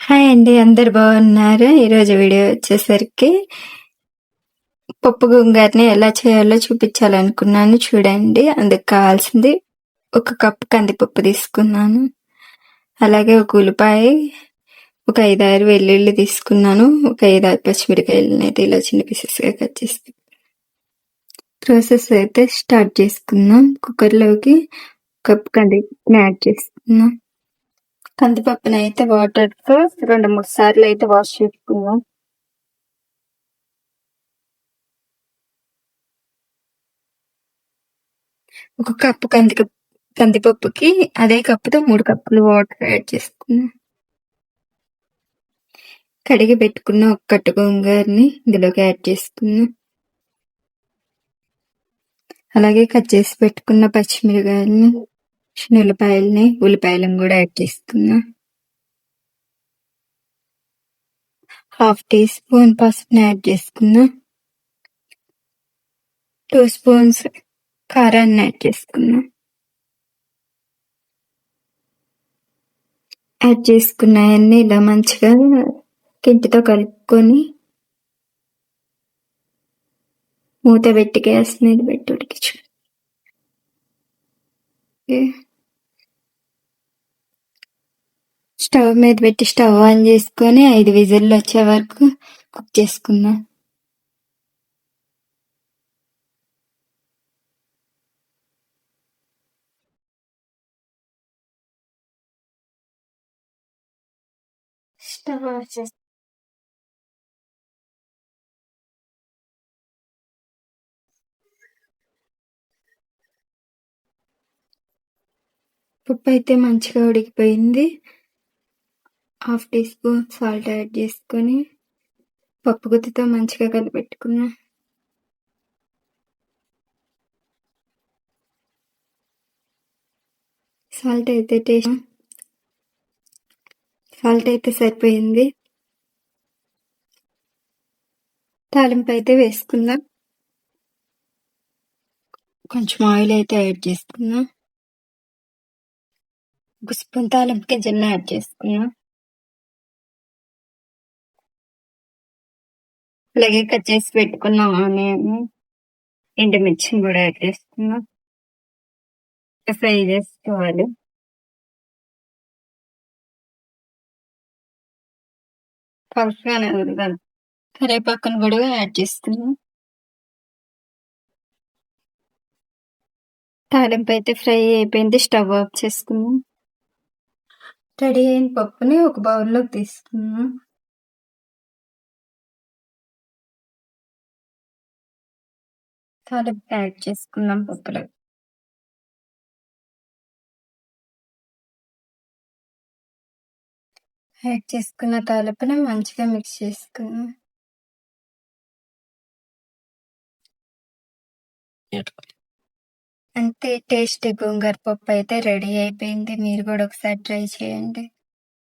Hi అండి. అందరు బాగున్నారా? ఈరోజు వీడియో వచ్చేసరికి పప్పు గోంగూరని ఎలా చేయాలో చూపించాలనుకున్నాను. చూడండి, అందుకు కావాల్సింది ఒక కప్పు కందిపప్పు తీసుకున్నాను. అలాగే ఒక ఉల్లిపాయ, ఒక 5-6 వెల్లుల్లి తీసుకున్నాను. ఒక 5-6 పచ్చిమిరకాయలని అయితే ఇలా చిన్న పీసెస్గా కట్ చేసి ప్రాసెస్ అయితే స్టార్ట్ చేసుకుందాం. కుక్కర్లోకి కప్పు కందిపప్పుని యాడ్ చేసుకుందాం. కందిపప్పుని అయితే వాటర్తో 2-3 సార్లు అయితే వాష్ చేసుకుందాం. ఒక కప్పు కందిపప్పుకి అదే కప్పుతో 3 కప్పులు వాటర్ యాడ్ చేసుకున్నాం. కడిగి పెట్టుకున్న ఒక కట్ట గోంగూరని ఇందులోకి యాడ్ చేసుకున్నాం. అలాగే కట్ చేసి పెట్టుకున్న పచ్చిమిరకాయలని, ఉల్లిపాయలను కూడా యాడ్ చేసుకున్నాం. 1/2 టీ స్పూన్ పసుపుని యాడ్ చేసుకున్నాం. 2 స్పూన్స్ కారాన్ని యాడ్ చేసుకున్నాం. యాడ్ చేసుకున్నాయన్నీ ఇలా మంచిగా కింటితో కలుపుకొని మూత పెట్టి గ్యాస్ మీద పెట్టి ఉడికించు. స్టవ్ మీద పెట్టి స్టవ్ ఆన్ చేసుకొని 5 విజిల్లు వచ్చే వరకు కుక్ చేసుకుందాం. స్టవ్ ఆఫ్ చేసి పప్పు అయితే మంచిగా ఉడికిపోయింది. 1/2 టీ స్పూన్ సాల్ట్ యాడ్ చేసుకొని పప్పు గుత్తితో మంచిగా కలిపెట్టుకున్నా. సాల్ట్ అయితే సరిపోయింది. తాలింపు అయితే వేసుకుందాం. కొంచెం ఆయిల్ అయితే యాడ్ చేసుకున్నా. 1 స్పూన్ తాలింపు గింజలను యాడ్ చేసుకున్నా. అలాగే కట్ చేసి పెట్టుకున్న ఆనియన్, ఎండుమిర్చిని కూడా యాడ్ చేసుకున్నా. ఫ్రై చేసుకోవాలి. పలుచగానే ఉడకాలి. కరివేపాకును కూడా యాడ్ చేసుకున్నాం. తాలింపు అయితే ఫ్రై అయిపోయింది. స్టవ్ ఆఫ్ చేసుకున్నాం. రెడీ అయిన పప్పుని ఒక బౌల్లోకి తీసుకున్నాం. తాలింపు యాడ్ చేసుకున్నాం పప్పులో. యాడ్ చేసుకున్న తాలింపుని మంచిగా మిక్స్ చేసుకున్నాం. అంతే, టేస్టీ గోంగూర పప్పు అయితే రెడీ అయిపోయింది. మీరు కూడా ఒకసారి ట్రై చేయండి.